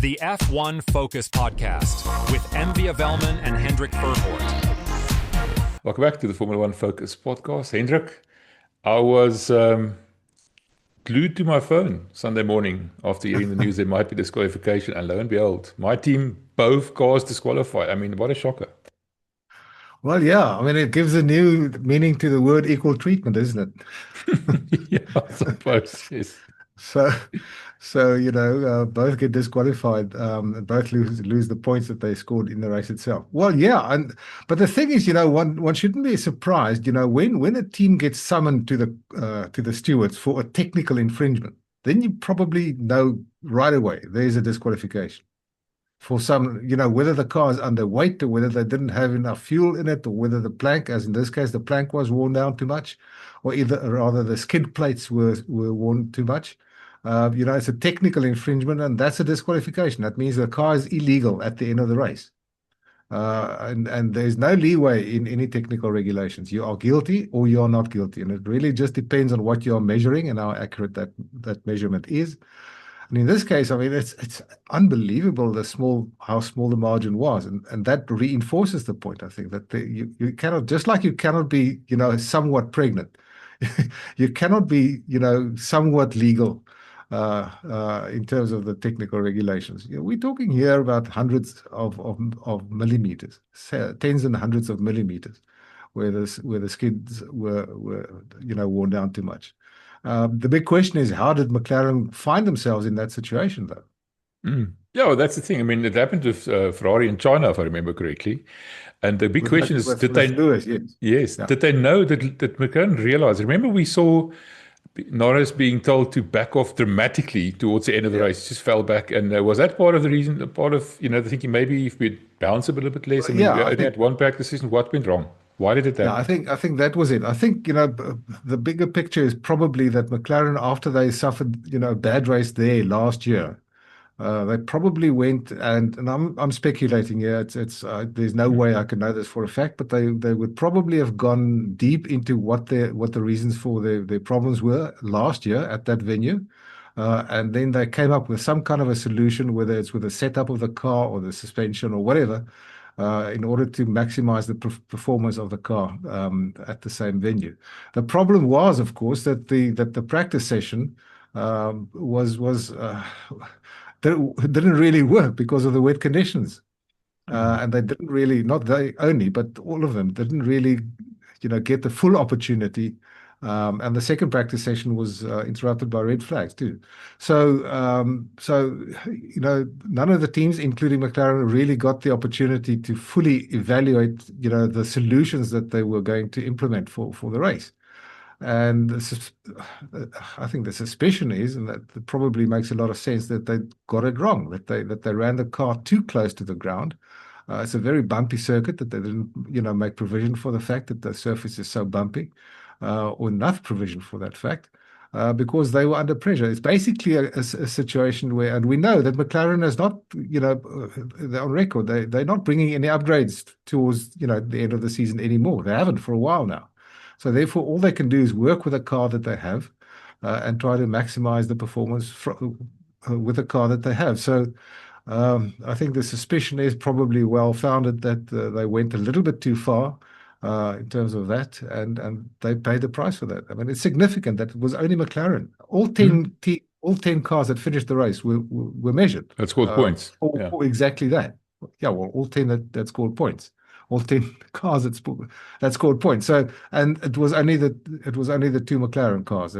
The F1 Focus Podcast with Welman and Hendrik Verwoerd. Welcome back to the Formula One Focus Podcast. Hendrik, I was glued to my phone Sunday morning after hearing the news there might be disqualification, and lo and behold, my team, both cars disqualified. I mean, what a shocker. Well, yeah, I mean, it gives a new meaning to the word equal treatment, isn't it? Yeah, I suppose, yes. So both get disqualified, and both lose the points that they scored in the race itself. Well, yeah, but the thing is, one shouldn't be surprised, when a team gets summoned to the stewards for a technical infringement, then you probably know right away there's a disqualification. For some, whether the car is underweight or whether they didn't have enough fuel in it, or whether the plank, as in this case, the plank was worn down too much, or rather the skid plates were worn too much. It's a technical infringement, and that's a disqualification. That means the car is illegal at the end of the race. And there's no leeway in any technical regulations. You are guilty or you are not guilty. And it really just depends on what you are measuring and how accurate that measurement is. And in this case, I mean, it's unbelievable how small the margin was, and that reinforces the point. I think that you cannot, just like you cannot be, somewhat pregnant, you cannot be, somewhat legal in terms of the technical regulations. We're talking here about hundreds of millimeters, tens and hundreds of millimeters, where the skids were worn down too much. The big question is, how did McLaren find themselves in that situation, though? Yeah, well, that's the thing. I mean, it happened with Ferrari in China, if I remember correctly. And the big question is, did they know that McLaren realized? Remember, we saw Norris being told to back off dramatically towards the end of the race, just fell back. And was that part of the reason, part of, the thinking maybe if we'd bounce a little bit less? I mean, we only had one practice session. What went wrong? Why did it happen? Yeah, I think that was it. I think, the bigger picture is probably that McLaren, after they suffered, a bad race there last year, they probably went, and I'm speculating here. It's there's no way I can know this for a fact, but they would probably have gone deep into what the reasons for their problems were last year at that venue. And then they came up with some kind of a solution, whether it's with the setup of the car or the suspension or whatever, in order to maximize the performance of the car at the same venue. The problem was, of course, that the practice session didn't really work because of the wet conditions, and they didn't really, not they only, but all of them didn't really, get the full opportunity. And the second practice session was interrupted by red flags too. So none of the teams, including McLaren, really got the opportunity to fully evaluate, the solutions that they were going to implement for the race. And I think the suspicion is, and that probably makes a lot of sense, that they got it wrong, that they ran the car too close to the ground. It's a very bumpy circuit, that they didn't, make provision for the fact that the surface is so bumpy. Or enough provision for that fact, because they were under pressure. It's basically a situation where, and we know that McLaren is not, they're on record, they're not bringing any upgrades towards, the end of the season anymore. They haven't for a while now. So therefore, all they can do is work with a car that they have and try to maximize the performance with the car that they have. So I think the suspicion is probably well-founded that they went a little bit too far in terms of that, and they paid the price for that. I mean, it's significant that it was only McLaren. All 10 cars that finished the race were measured. That scored points. For exactly that. Yeah, well, all 10 that scored points. All 10 cars that scored points. So, and it was only the two McLaren cars.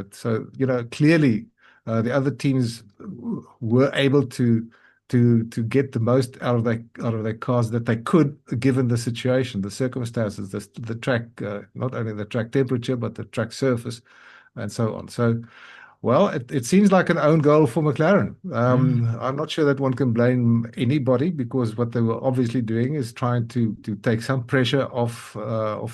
Clearly the other teams were able to get the most out of their cars that they could, given the situation, the circumstances, the track, not only the track temperature, but the track surface, and so on. So, well, it seems like an own goal for McLaren. I'm not sure that one can blame anybody, because what they were obviously doing is trying to take some pressure off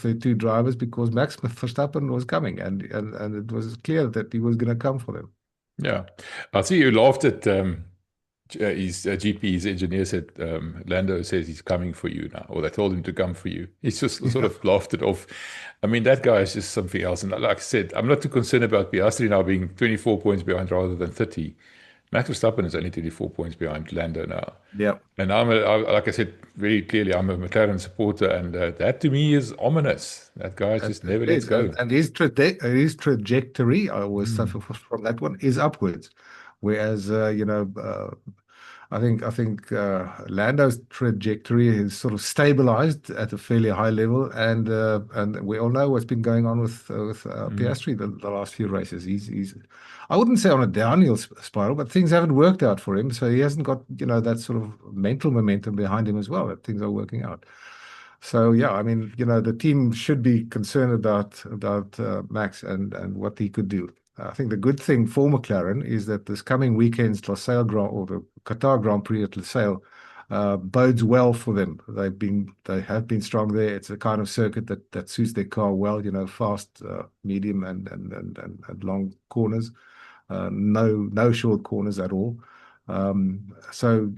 their two drivers, because Max Verstappen was coming, and it was clear that he was going to come for them. Yeah, I see you laughed at his GP, his engineer said, Lando says he's coming for you now, or they told him to come for you. He's just sort of laughed it off. I mean, that guy is just something else. And like I said, I'm not too concerned about Piastri now being 24 points behind rather than 30. Max Verstappen is only 24 points behind Lando now. Yeah. And like I said very clearly, I'm a McLaren supporter, and that to me is ominous. That guy just never lets go. And his trajectory, I always suffer from that one, is upwards. Whereas, Lando's trajectory is sort of stabilized at a fairly high level, and we all know what's been going on with Piastri the last few races. He's I wouldn't say on a downhill spiral, but things haven't worked out for him, so he hasn't got that sort of mental momentum behind him as well, that things are working out. So yeah, I mean, the team should be concerned about Max and what he could do. I think the good thing for McLaren is that this coming weekend's the Qatar Grand Prix at Losail bodes well for them. They have been strong there. It's a kind of circuit that suits their car well. Fast, medium, and long corners. No short corners at all. So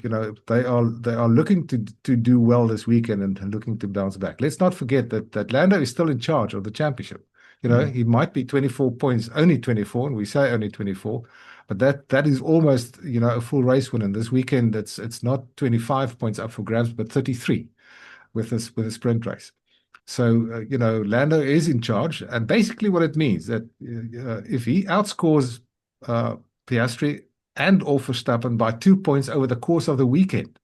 they are looking to do well this weekend and looking to bounce back. Let's not forget that Lando is still in charge of the championship. He might be 24 points, only 24, and we say only 24, but that is almost a full race win. And this weekend, it's not 25 points up for grabs, but 33 with a sprint race. So Lando is in charge, and basically what it means that if he outscores Piastri and or Verstappen by 2 points over the course of the weekend,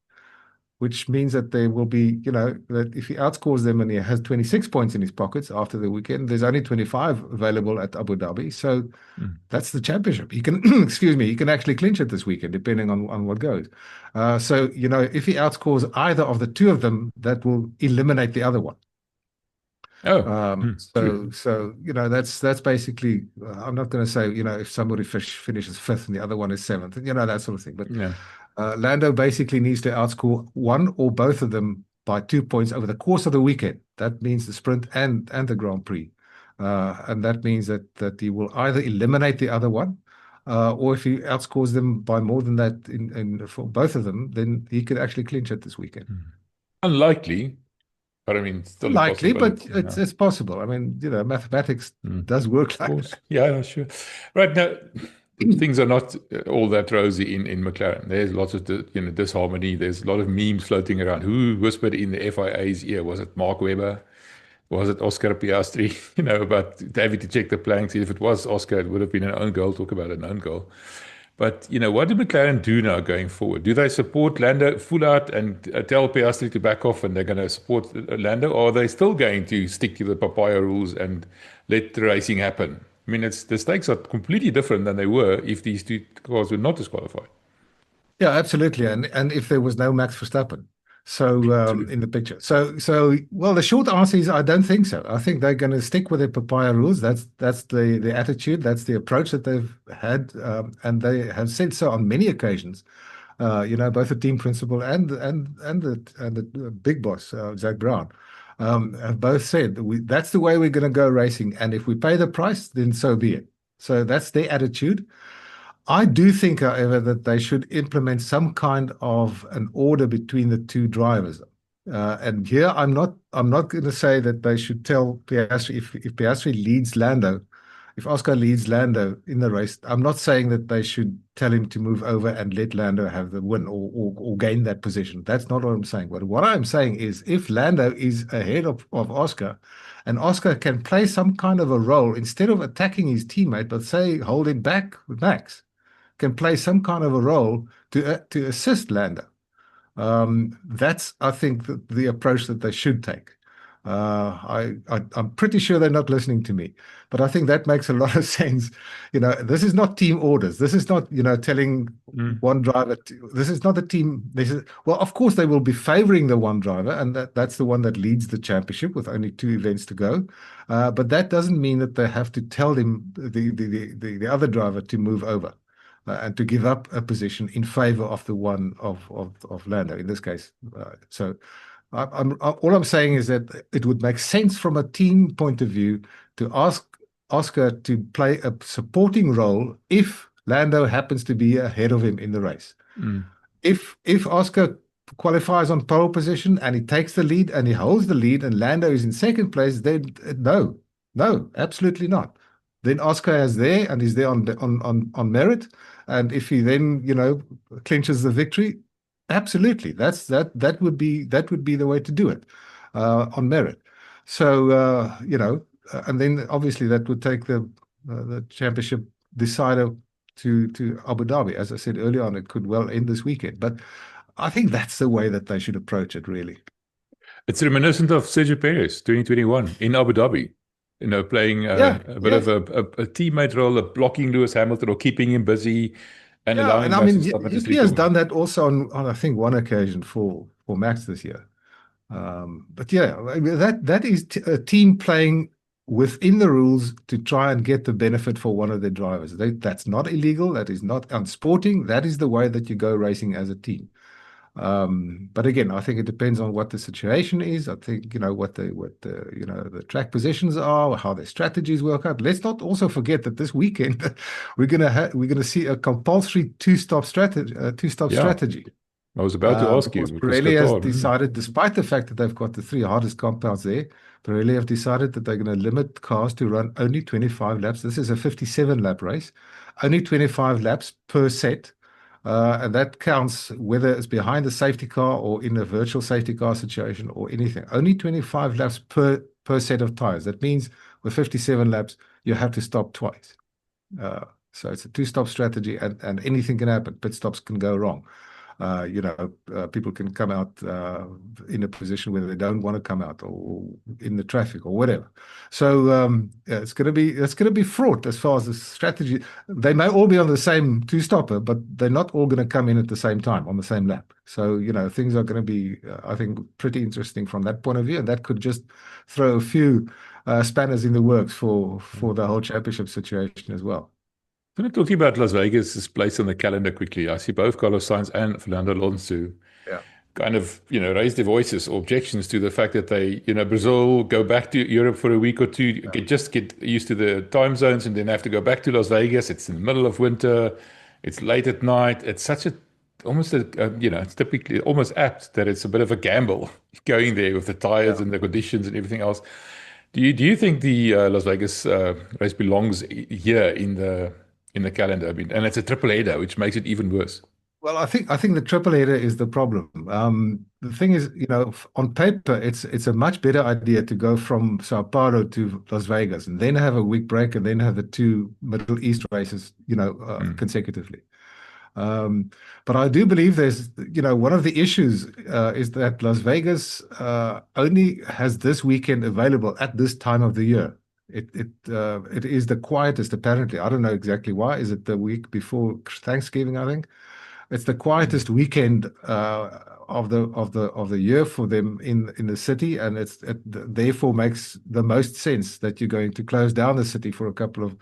which means that there will be, that if he outscores them and he has 26 points in his pockets after the weekend, there's only 25 available at Abu Dhabi. So that's the championship. He can, he can actually clinch it this weekend, depending on what goes. So, if he outscores either of the two of them, that will eliminate the other one. So that's basically. I'm not going to say if somebody finishes fifth and the other one is seventh, that sort of thing. But Yeah. Lando basically needs to outscore one or both of them by 2 points over the course of the weekend. That means the sprint and the Grand Prix, and that means that he will either eliminate the other one, or if he outscores them by more than that for both of them, then he could actually clinch it this weekend. Unlikely. But I mean, still likely, but possible. it's possible. I mean, mathematics does work like that. Yeah, sure. Right now, things are not all that rosy in McLaren. There's lots of disharmony. There's a lot of memes floating around. Who whispered in the FIA's ear? Was it Mark Webber? Was it Oscar Piastri? About having to check the planks. If it was Oscar, it would have been an own goal. Talk about an own goal. But, what do McLaren do now going forward? Do they support Lando full out and tell Piastri to back off and they're going to support Lando? Or are they still going to stick to the papaya rules and let the racing happen? I mean, the stakes are completely different than they were if these two cars were not disqualified. Yeah, absolutely. And if there was no Max Verstappen. So in the picture. So well, the short answer is I don't think so. I think they're going to stick with their papaya rules. That's the attitude. That's the approach that they've had, and they have said so on many occasions. Both the team principal and the big boss, Zach Brown, have both said that's the way we're going to go racing. And if we pay the price, then so be it. So that's their attitude. I do think, however, that they should implement some kind of an order between the two drivers. And here, I'm not going to say that they should tell Piastri if Piastri leads Lando, if Oscar leads Lando in the race. I'm not saying that they should tell him to move over and let Lando have the win or gain that position. That's not what I'm saying. But what I'm saying is, if Lando is ahead of Oscar, and Oscar can play some kind of a role instead of attacking his teammate, but say holding back with Max, can play some kind of a role to assist Lando. That's, I think, the approach that they should take. I'm pretty sure they're not listening to me, but I think that makes a lot of sense. This is not team orders. This is not, telling one driver. This is not the team. Well, of course, they will be favoring the one driver, and that's the one that leads the championship with only 2 events to go. But that doesn't mean that they have to tell him the other driver to move over. And to give up a position in favor of the one of Lando in this case. So all I'm saying is that it would make sense from a team point of view to ask Oscar to play a supporting role if Lando happens to be ahead of him in the race. If Oscar qualifies on pole position and he takes the lead and he holds the lead and Lando is in second place, then no, absolutely not. then Oscar is there and is there on merit. And if he then, clinches the victory, absolutely, that would be the way to do it, on merit. So and then obviously that would take the championship decider to Abu Dhabi. As I said earlier on, it could well end this weekend. But I think that's the way that they should approach it, really. It's reminiscent of Sergio Perez 2021 in Abu Dhabi. Playing a bit of a teammate role, of blocking Lewis Hamilton or keeping him busy and allowing Max to stop he has done that also on I think one occasion for Max this year. But yeah, I mean, that is a team playing within the rules to try and get the benefit for one of their drivers. That's not illegal. That is not unsporting. That is the way that you go racing as a team. But again, I think it depends on what the situation is. I think what the track positions are, how their strategies work out. Let's not also forget that this weekend we're gonna see a compulsory two-stop strategy. I was about to ask you. Pirelli has decided, despite the fact that they've got the 3 hardest compounds there, Pirelli have decided that they're going to limit cars to run only 25 laps. This is a 57-lap race, only 25 laps per set. And that counts whether it's behind the safety car or in a virtual safety car situation or anything. Only 25 laps per set of tires. That means with 57 laps, you have to stop twice. So it's a two-stop strategy, and anything can happen. Pit stops can go wrong. People can come out in a position where they don't want to come out, or in the traffic or whatever. So it's going to be fraught as far as the strategy. They may all be on the same two-stopper, but they're not all going to come in at the same time on the same lap. So things are going to be, I think, pretty interesting from that point of view, and that could just throw a few spanners in the works for the whole championship situation as well. Talking about Las Vegas' place on the calendar quickly, I see both Carlos Sainz and Fernando Alonso kind of, raise their voices or objections to the fact that they, Brazil, go back to Europe for a week or two, get used to the time zones, and then have to go back to Las Vegas. It's in the middle of winter. It's late at night. It's such it's typically almost apt that it's a bit of a gamble going there with the tires and the conditions and everything else. Do you think the Las Vegas race belongs here in the calendar? I mean, and it's a triple header, which makes it even worse. Well, I think the triple header is the problem. The thing is, on paper, it's a much better idea to go from Sao Paulo to Las Vegas and then have a week break and then have the 2 Middle East races, consecutively. But I do believe there's, one of the issues is that Las Vegas only has this weekend available at this time of the year. It is the quietest, apparently. I don't know exactly why. Is it the week before Thanksgiving? I think it's the quietest weekend of the year for them in the city, and it therefore makes the most sense that you're going to close down the city for a couple of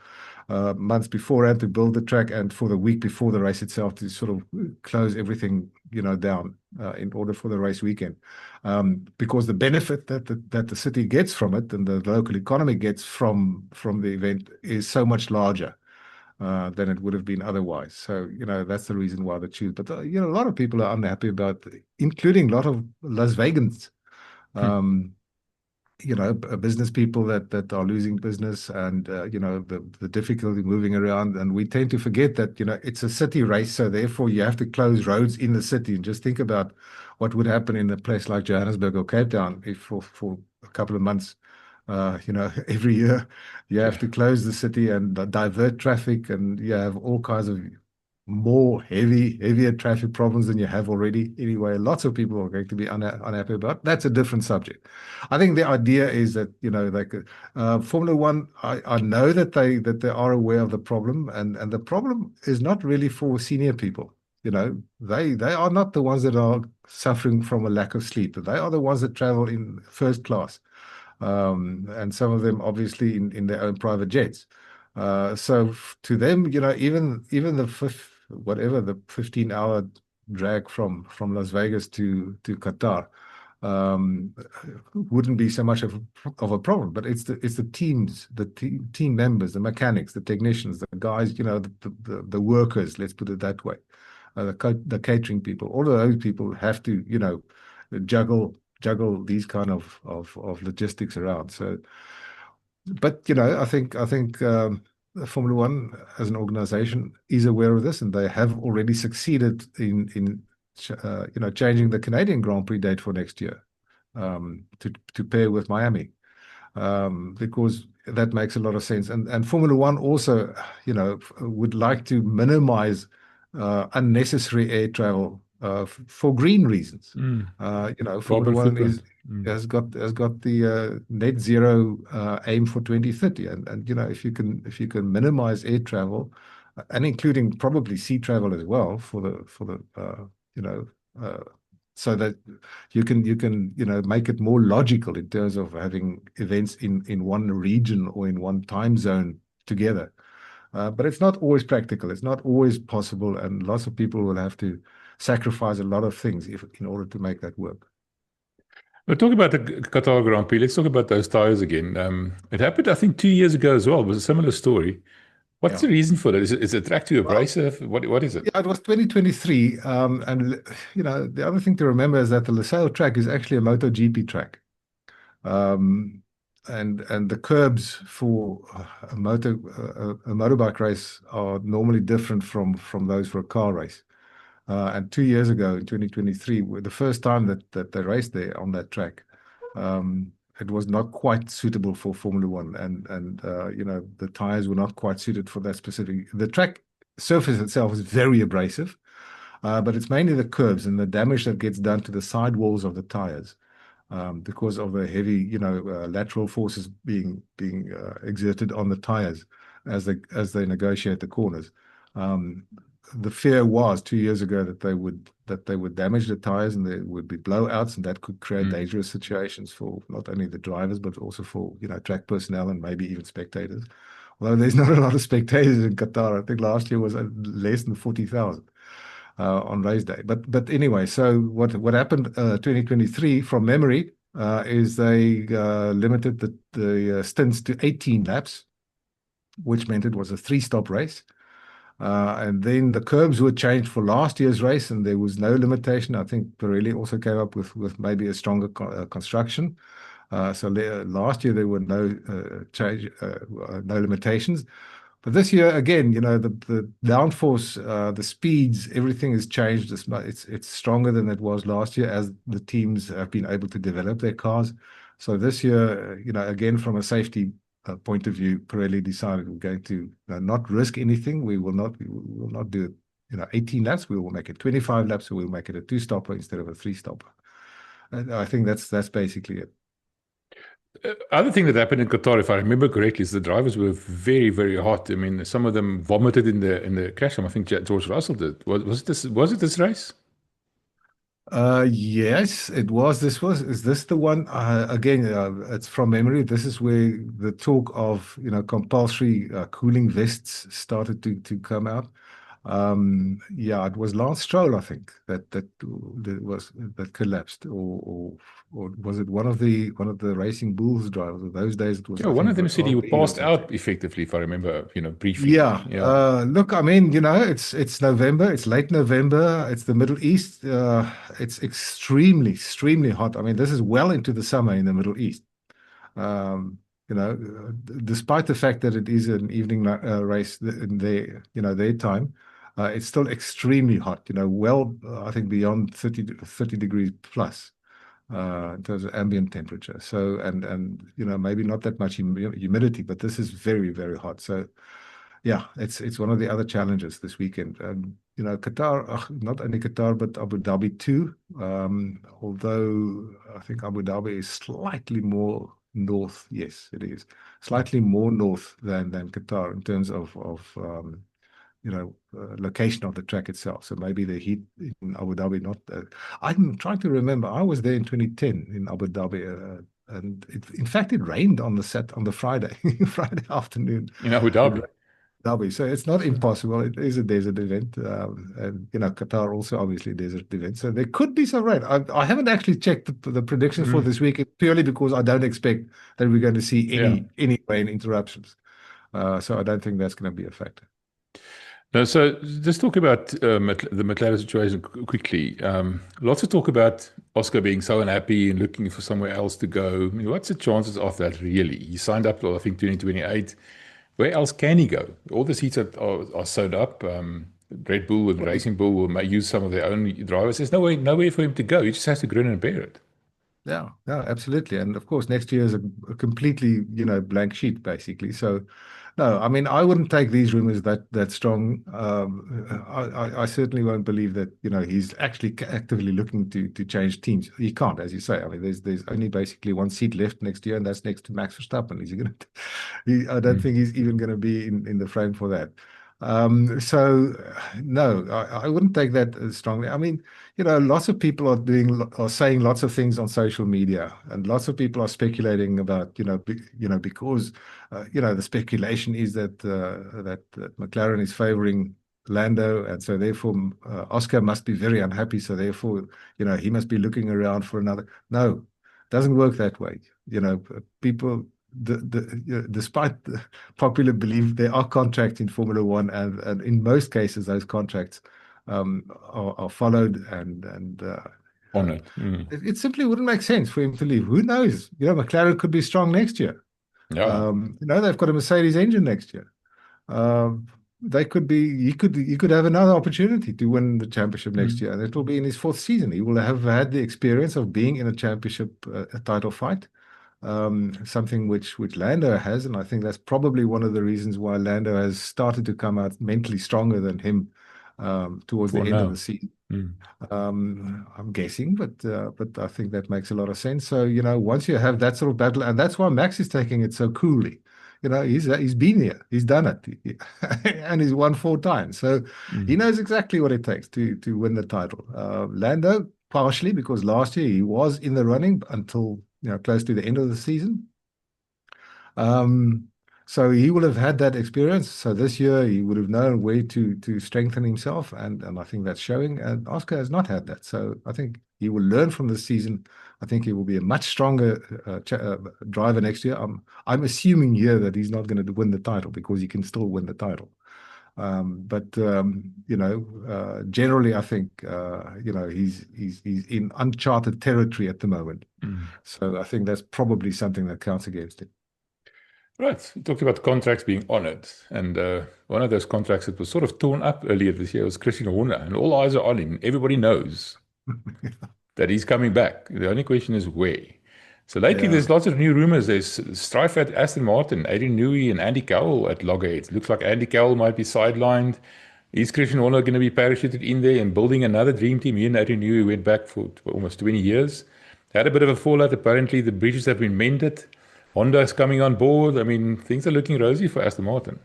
months beforehand to build the track, and for the week before the race itself to sort of close everything down in order for the race weekend, because the benefit that the city gets from it and the local economy gets from the event is so much larger than it would have been otherwise. So that's the reason why they choose. But a lot of people are unhappy about, including a lot of Las Vegans. Business people that are losing business, and the difficulty moving around. And we tend to forget that it's a city race, so therefore you have to close roads in the city. And just think about what would happen in a place like Johannesburg or Cape Town if for a couple of months, every year you have to close the city and divert traffic, and you have all kinds of heavier traffic problems than you have already. Anyway, lots of people are going to be unhappy about. That's a different subject. I think the idea is that Formula One. I know that they are aware of the problem, and the problem is not really for senior people. They are not the ones that are suffering from a lack of sleep. They are the ones that travel in first class, and some of them obviously in their own private jets. So to them, even the 15-hour drag from Las Vegas to Qatar wouldn't be so much of a problem. But it's the teams, team members, the mechanics, the technicians, the guys, the workers. Let's put it that way. The catering people. All of those people have to juggle these kind of logistics around. So but I think Formula One as an organization is aware of this, and they have already succeeded in changing the Canadian Grand Prix date for next year to pair with Miami, because that makes a lot of sense. And Formula One also, would like to minimize unnecessary air travel for green reasons. Formula One has got the net zero aim for 2030, and if you can minimize air travel, and including probably sea travel as well for the so that you can make it more logical in terms of having events in one region or in one time zone together. But it's not always practical. It's not always possible, and lots of people will have to sacrifice a lot of things in order to make that work. We'll talk about the Qatar Grand Prix. Let's talk about those tires again. It happened, I think, 2 years ago as well. It was a similar story. What's the reason for that? Is it track too abrasive? What is it? Yeah, it was 2023. And the other thing to remember is that the LaSalle track is actually a MotoGP track. And the curbs for a motorbike race are normally different from those for a car race. And 2 years ago, in 2023, the first time that they raced there on that track, it was not quite suitable for Formula One, and the tires were not quite suited for that specific. The track surface itself is very abrasive, but it's mainly the curbs and the damage that gets done to the sidewalls of the tires because of the heavy, lateral forces being exerted on the tires as they negotiate the corners. The fear was 2 years ago that they would damage the tires and there would be blowouts, and that could create dangerous situations for not only the drivers but also for track personnel and maybe even spectators. Although there's not a lot of spectators in Qatar. I think last year was less than 40,000 on race day. But anyway, so what happened 2023 from memory is they limited the stints to 18 laps, which meant it was a 3-stop race. And then the curbs were changed for last year's race, and there was no limitation. I think Pirelli also came up with maybe a stronger construction. So last year there were no limitations. But this year, again, the downforce, the speeds, everything has changed. It's stronger than it was last year as the teams have been able to develop their cars. So this year, again, from a safety point of view, Pirelli decided we're going to not risk anything. We will not do 18 laps. We will make it 25 laps, so we'll make it a 2-stopper instead of a 3-stopper. And I think that's basically it. Other thing that happened in Qatar, if I remember correctly, is the drivers were very, very hot. I mean, some of them vomited in the crash. I think George Russell did. Was it this race? Yes, it was. Is this the one? Again, it's from memory. This is where the talk of compulsory cooling vests started to come out. It was Lance Stroll, I think, that collapsed, or was it one of the Racing Bulls drivers? In those days, it was. Yeah, one of them said he passed out effectively, if I remember, briefly. Yeah. Look, I mean, it's November, it's late November, it's the Middle East. It's extremely, extremely hot. I mean, this is well into the summer in the Middle East. Despite the fact that it is an evening race in their time. It's still extremely hot, I think beyond 30 degrees plus in terms of ambient temperature. So, and maybe not that much humidity, but this is very, very hot. So, yeah, it's one of the other challenges this weekend. Qatar, not only Qatar, but Abu Dhabi too. Although I think Abu Dhabi is slightly more north. Yes, it is slightly more north than Qatar in terms of location of the track itself. So maybe the heat in Abu Dhabi not. I'm trying to remember. I was there in 2010 in Abu Dhabi, and in fact it rained on the Friday afternoon in Abu Dhabi. So it's not impossible. It is a desert event, and Qatar also obviously a desert event. So there could be some rain. I haven't actually checked the predictions for this week purely because I don't expect that we're going to see any rain interruptions. So I don't think that's going to be a factor. No, so just talk about the McLaren situation quickly. Lots of talk about Oscar being so unhappy and looking for somewhere else to go. I mean, what's the chances of that really? He signed up till, I think, 2028. Where else can he go? All the seats are sewed up. Red Bull and Racing Bull will use some of their own drivers. There's nowhere for him to go. He just has to grin and bear it. Yeah, absolutely. And of course, next year is a completely, blank sheet, basically. So, no, I mean, I wouldn't take these rumors that strong. I certainly won't believe that, he's actually actively looking to change teams. He can't, as you say. I mean, there's only basically one seat left next year, and that's next to Max Verstappen. Is he going to? I don't think he's even going to be in the frame for that. So no, I wouldn't take that as strongly. I mean, lots of people are saying lots of things on social media, and lots of people are speculating about, because the speculation is that McLaren is favoring Lando, and so therefore Oscar must be very unhappy. So therefore, he must be looking around for another. No, it doesn't work that way. People. Despite the popular belief, there are contracts in Formula One, and in most cases, those contracts are followed and honored. It simply wouldn't make sense for him to leave. Who knows? McLaren could be strong next year. Yeah. They've got a Mercedes engine next year. They could be. He could have another opportunity to win the championship next year, and it will be in his fourth season. He will have had the experience of being in a championship, a title fight. Something which Lando has, and I think that's probably one of the reasons why Lando has started to come out mentally stronger than him towards the end of the season. I'm guessing, but I think that makes a lot of sense. So once you have that sort of battle, and that's why Max is taking it so coolly. He's been here, he's done it, and he's won 4 times. So he knows exactly what it takes to win the title. Lando, partially because last year he was in the running until close to the end of the season. So he will have had that experience. So this year he would have known where to strengthen himself, and I think that's showing. And Oscar has not had that. So I think he will learn from this season. I think he will be a much stronger driver next year. I'm assuming here that he's not going to win the title, because he can still win the title. Generally, I think he's in uncharted territory at the moment. So I think that's probably something that counts against him. Right. You talked about contracts being honored, and one of those contracts that was sort of torn up earlier this year was Christian Horner, and all eyes are on him. Everybody knows that he's coming back. The only question is where. So lately, there's lots of new rumors. There's strife at Aston Martin, Adrian Newey and Andy Cowell at loggerheads. Looks like Andy Cowell might be sidelined. Is Christian Horner going to be parachuted in there and building another dream team? He and Adrian Newey went back for almost 20 years. Had a bit of a fallout. Apparently, the bridges have been mended. Honda's coming on board. I mean, things are looking rosy for Aston Martin.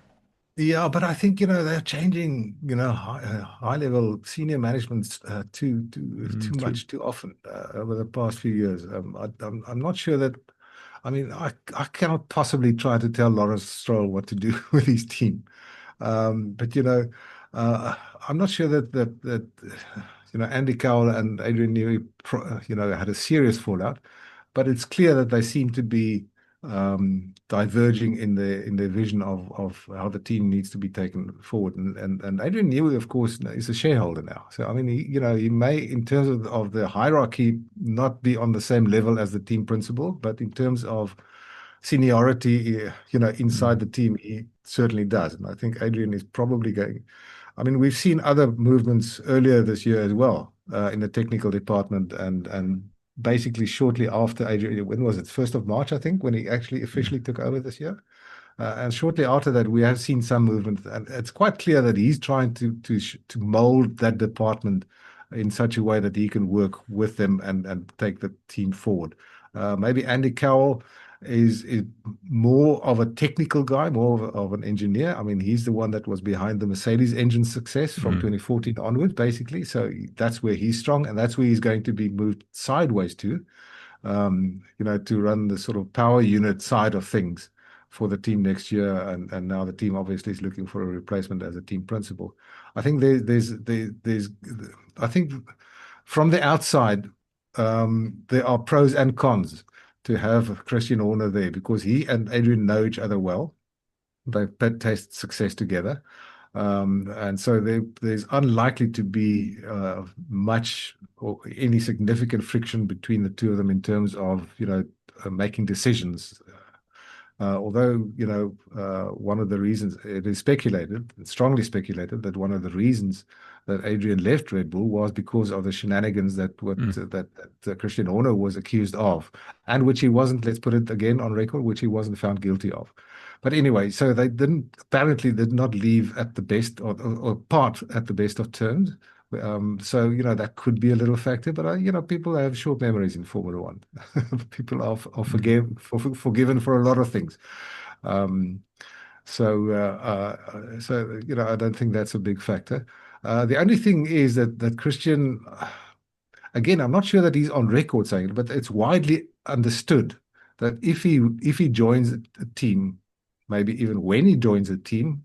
Yeah, but I think they're changing high level senior management too much too often over the past few years. I'm not sure that. I mean, I cannot possibly try to tell Lawrence Stroll what to do with his team, but I'm not sure that Andy Cowell and Adrian Newey had a serious fallout, but it's clear that they seem to be diverging in their vision of how the team needs to be taken forward, and Adrian Newey, of course, is a shareholder now. So I mean, he may, in terms of the hierarchy, not be on the same level as the team principal, but in terms of seniority, inside the team, he certainly does. And I think Adrian is probably going. I mean, we've seen other movements earlier this year as well in the technical department, and basically shortly after Adrian, when was it? 1st of March, I think, when he actually officially took over this year. And shortly after that, we have seen some movement, and it's quite clear that he's trying to mold that department in such a way that he can work with them and take the team forward. Maybe Andy Cowell is more of a technical guy, more of an engineer. I mean, he's the one that was behind the Mercedes engine success from 2014 onward, basically. So that's where he's strong, and that's where he's going to be moved sideways to run the sort of power unit side of things for the team next year. And now the team obviously is looking for a replacement as a team principal. I think I think from the outside, there are pros and cons to have Christian Horner there, because he and Adrian know each other well. They've tasted success together. And so there's unlikely to be much or any significant friction between the two of them in terms of, making decisions. Although, one of the reasons it is speculated, strongly speculated, that one of the reasons that Adrian left Red Bull was because of the shenanigans that Christian Horner was accused of, and which he wasn't, let's put it again on record, which he wasn't found guilty of. But anyway, so they apparently did not leave at the best or part at the best of terms. So, that could be a little factor, but, people have short memories in Formula One. People are forgiven for a lot of things. So, I don't think that's a big factor. The only thing is that Christian, again, I'm not sure that he's on record saying it, but it's widely understood that if he joins a team, maybe even when he joins a team,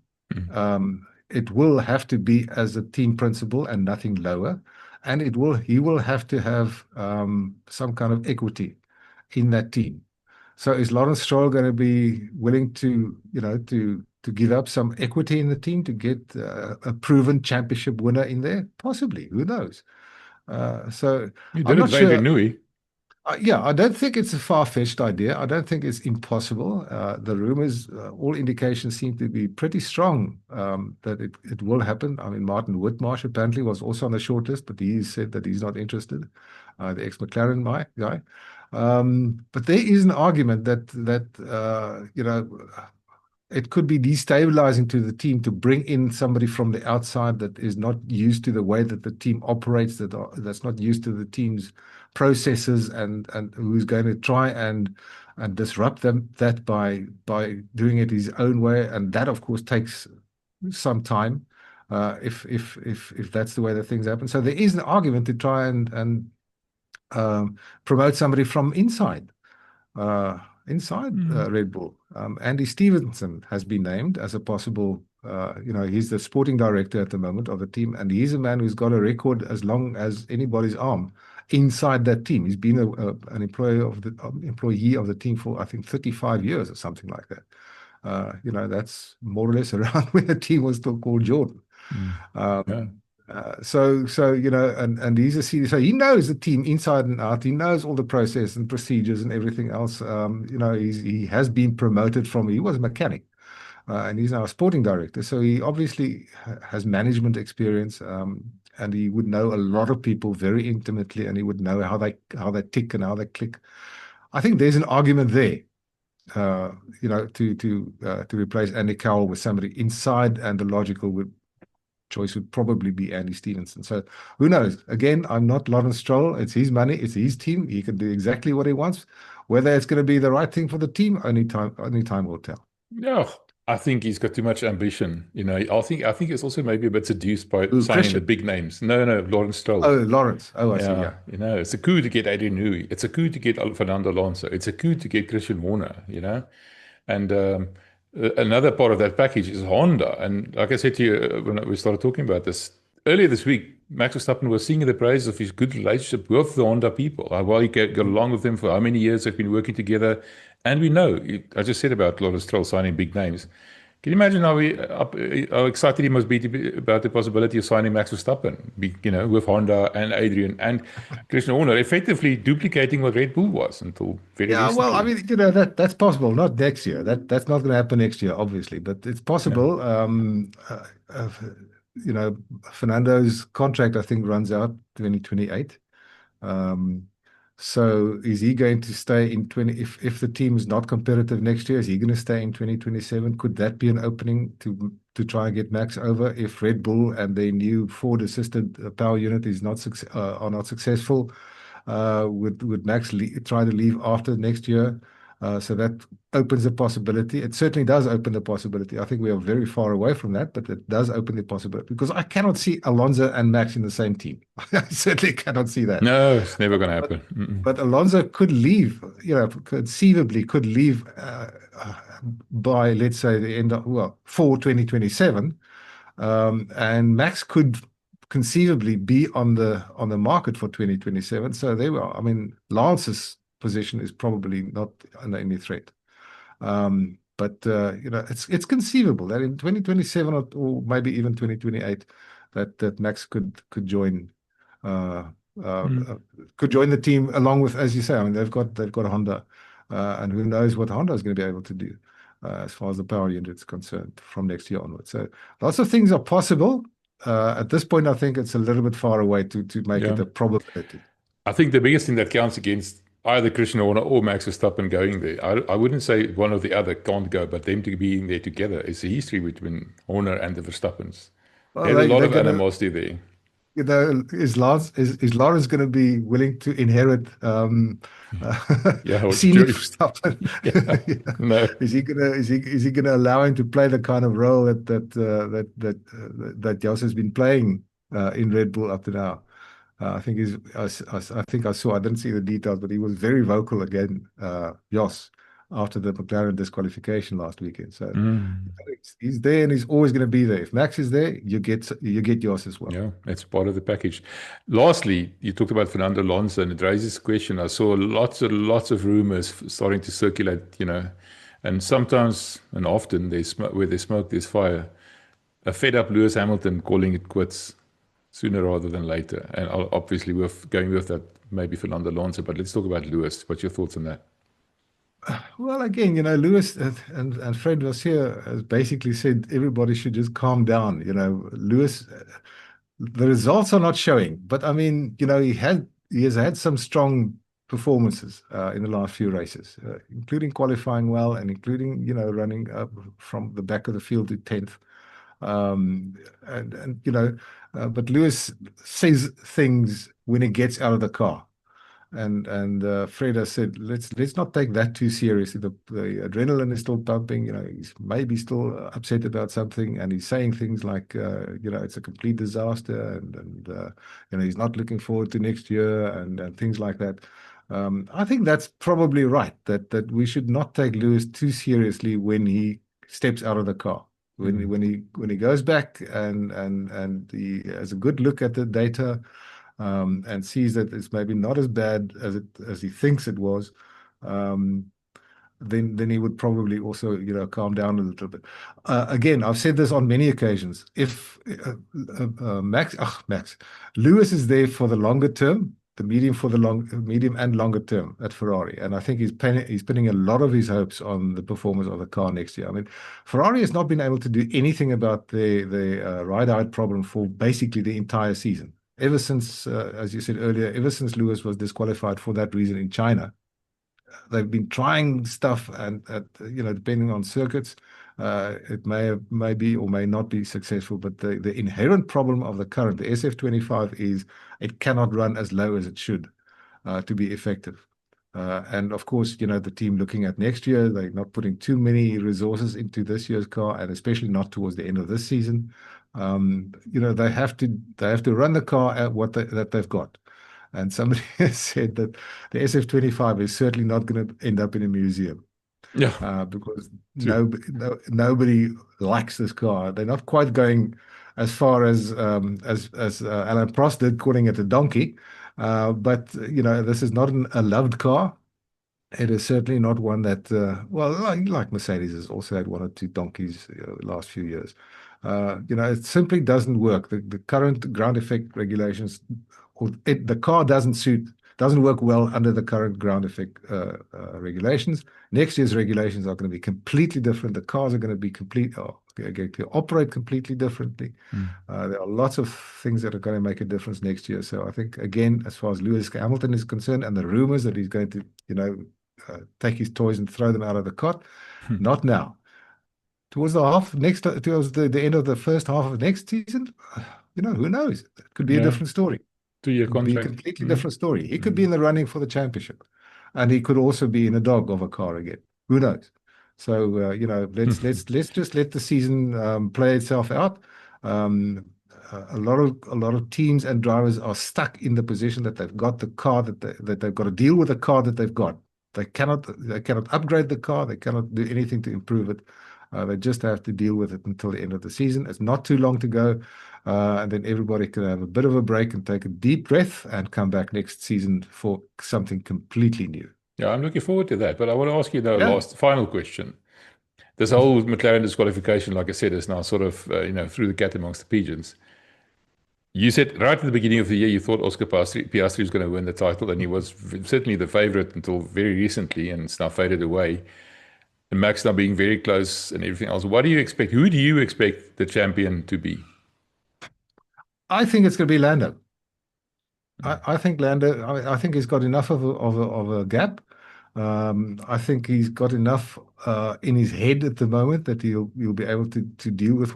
it will have to be as a team principal and nothing lower, and he will have to have some kind of equity in that team. So is Lawrence Stroll going to be willing to give up some equity in the team to get a proven championship winner in there? Possibly. Who knows? So you I'm not sure. Nui. I don't think it's a far-fetched idea. I don't think it's impossible. The rumors, all indications seem to be pretty strong that it will happen. I mean, Martin Whitmarsh apparently was also on the shortlist, but he said that he's not interested, the ex-McLaren guy. But there is an argument that it could be destabilizing to the team to bring in somebody from the outside that is not used to the way that the team operates, that's not used to the team's processes, and who's going to try and disrupt that by doing it his own way, and that of course takes some time if that's the way that things happen. So there is an argument to try and promote somebody from inside Red Bull. Andy Stevenson has been named as a possible. He's the sporting director at the moment of the team, and he's a man who's got a record as long as anybody's arm inside that team. He's been an employee of the team for, I think, 35 years or something like that. That's more or less around when the team was still called Jordan. So and he's a senior, so he knows the team inside and out. He knows all the process and procedures and everything else. He has been promoted he was a mechanic, and he's now a sporting director. So he obviously has management experience, and he would know a lot of people very intimately, and he would know how they tick and how they click. I think there's an argument there, to replace Andy Cowell with somebody inside, and the logical choice would probably be Andy Stevenson. So who knows? Again, I'm not Lawrence Stroll. It's his money. It's his team. He can do exactly what he wants. Whether it's going to be the right thing for the team, only time will tell. No, I think he's got too much ambition. I think it's also maybe a bit seduced by signing the big names. No, Lawrence Stroll. Oh, Lawrence. Oh, I see. Yeah. It's a coup to get Adrian Newey. It's a coup to get Fernando Alonso. It's a coup to get Christian Horner. And another part of that package is Honda. And like I said to you when we started talking about this earlier this week, Max Verstappen was singing the praises of his good relationship with the Honda people. How well he got along with them, for how many years they've been working together. And we know, I just said about Lawrence Stroll signing big names. Can you imagine how excited he must be about the possibility of signing Max Verstappen, with Honda and Adrian and Christian Horner, effectively duplicating what Red Bull was until very recently. Well, I mean, that's possible. Not next year. That's not going to happen next year, obviously, but it's possible. Fernando's contract, I think, runs out 2028. So is he going to stay in if the team is not competitive next year, is he going to stay in 2027? Could that be an opening to try and get Max over if Red Bull and their new Ford assisted power unit are not successful? Would Max try to leave after next year? So that opens a possibility. It certainly does open the possibility. I think we are very far away from that, but it does open the possibility, because I cannot see Alonso and Max in the same team. I certainly cannot see that. No, it's never going to happen. But Alonso could leave, conceivably could leave by, let's say, the end of, for 2027. And Max could conceivably be on the market for 2027. So they were, I mean, Lance's position is probably not under any threat. But it's conceivable that in 2027 or maybe even 2028 that Max could join could join the team along with, as you say. I mean, they've got a Honda, and who knows what Honda is going to be able to do as far as the power unit is concerned from next year onwards. So lots of things are possible. At this point, I think it's a little bit far away to make it a probability. I think the biggest thing that counts against either Christian Horner or Max Verstappen going there, I wouldn't say one or the other can't go, but them to being there together is a history between Horner and the Verstappens. Well, There's a lot of animosity there. Is Lawrence going to be willing to inherit senior Verstappen? No. Is he gonna allow him to play the kind of role that Jos has been playing in Red Bull up to now? I think I didn't see the details, but he was very vocal again, Jos, after the McLaren disqualification last weekend. So he's there, and he's always going to be there. If Max is there, you get Jos as well. Yeah, it's part of the package. Lastly, you talked about Fernando Alonso, and it raises a question. I saw lots of rumors starting to circulate, and sometimes and often where there's smoke, there's fire. A fed-up Lewis Hamilton calling it quits sooner rather than later. And obviously we're going with that, maybe Fernando Alonso, but let's talk about Lewis. What's your thoughts on that? Well, again, Lewis and Fred was here has basically said everybody should just calm down. Lewis, the results are not showing, but I mean, he has had some strong performances in the last few races, including qualifying well and including running up from the back of the field to 10th. But Lewis says things when he gets out of the car. And Fred has said, let's not take that too seriously. The adrenaline is still pumping. He's maybe still upset about something, and he's saying things like, it's a complete disaster, and he's not looking forward to next year, and things like that. I think that's probably right. That we should not take Lewis too seriously when he steps out of the car. When he goes back and he has a good look at the data. And sees that it's maybe not as bad as he thinks it was, then he would probably also calm down a little bit. Again, I've said this on many occasions. If Lewis is there for the longer term, the medium and longer term at Ferrari, and I think he's pinning a lot of his hopes on the performance of the car next year. I mean, Ferrari has not been able to do anything about the ride-out problem for basically the entire season. Ever since, as you said earlier, ever since Lewis was disqualified for that reason in China, they've been trying stuff, and depending on circuits, it may be or may not be successful. But the inherent problem of the current, the SF25, is it cannot run as low as it should to be effective. And of course, the team looking at next year, they're not putting too many resources into this year's car, and especially not towards the end of this season. They have to run the car at that they've got. And somebody has said that the SF25 is certainly not going to end up in a museum. Yeah. Because nobody likes this car. They're not quite going as far as Alain Prost did, calling it a donkey. But this is not a loved car. It is certainly not one that, like Mercedes has also had one or two donkeys the last few years. It simply doesn't work. The current ground effect regulations, the car doesn't work well under the current ground effect regulations. Next year's regulations are going to be completely different. The cars are going to be going to operate completely differently. There are lots of things that are going to make a difference next year. So I think, again, as far as Lewis Hamilton is concerned, and the rumors that he's going to, take his toys and throw them out of the cot, not now. Towards the end of the first half of next season, who knows? It could be a different story. 2-year contract. Be a completely different story. He could be in the running for the championship, and he could also be in a dog of a car again. Who knows? So let's just let the season play itself out. A lot of teams and drivers are stuck in the position that they've got the car that they've got to deal with the car that they've got. They cannot upgrade the car. They cannot do anything to improve it. They just have to deal with it until the end of the season. It's not too long to go. And then everybody can have a bit of a break and take a deep breath and come back next season for something completely new. Yeah, I'm looking forward to that. But I want to ask you the final question. this whole McLaren disqualification, like I said, is now sort of, through the cat amongst the pigeons. You said right at the beginning of the year, you thought Oscar Piastri was going to win the title, and he was certainly the favorite until very recently, and it's now faded away. And Max now being very close and everything else. What do you expect? Who do you expect the champion to be? I think it's going to be Lando. I think Lando. I think he's got enough of a gap. I think he's got enough in his head at the moment that he'll be able to deal with,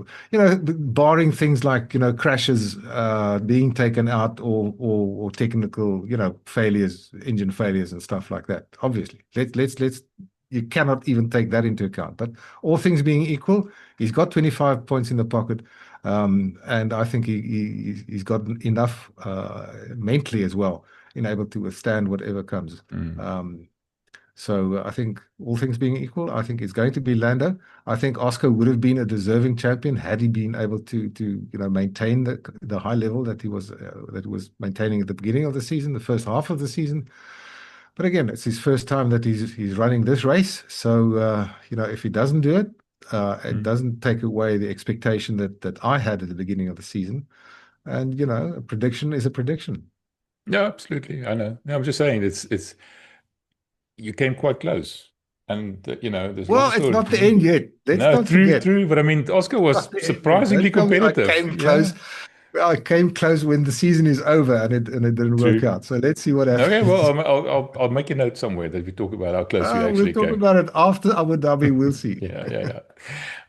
barring things like crashes being taken out or technical failures, engine failures and stuff like that. Obviously, let's you cannot even take that into account. But all things being equal, he's got 25 points in the pocket. And I think he's got enough mentally as well, able to withstand whatever comes. So I think all things being equal, I think it's going to be Lando. I think Oscar would have been a deserving champion had he been able to maintain the high level that he was maintaining at the beginning of the season, the first half of the season. But again, it's his first time that he's running this race. So if he doesn't do it, it doesn't take away the expectation that I had at the beginning of the season. And, a prediction is a prediction. Yeah, absolutely. I know. No, I'm just saying it's you came quite close. And, there's it's not the end yet. Let's not forget. True. But I mean, Oscar was surprisingly competitive. I came close. I came close when the season is over and it didn't work out. So let's see what happens. Okay, well, I'll make a note somewhere that we talk about how close we actually came. We'll talk about it after Abu Dhabi. We'll see. Yeah.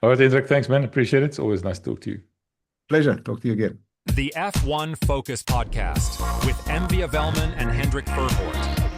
All right, Hendrik, thanks, man. Appreciate it. It's always nice to talk to you. Pleasure. Talk to you again. The F1 Focus Podcast with MV Welman and Hendrik Verwoerd.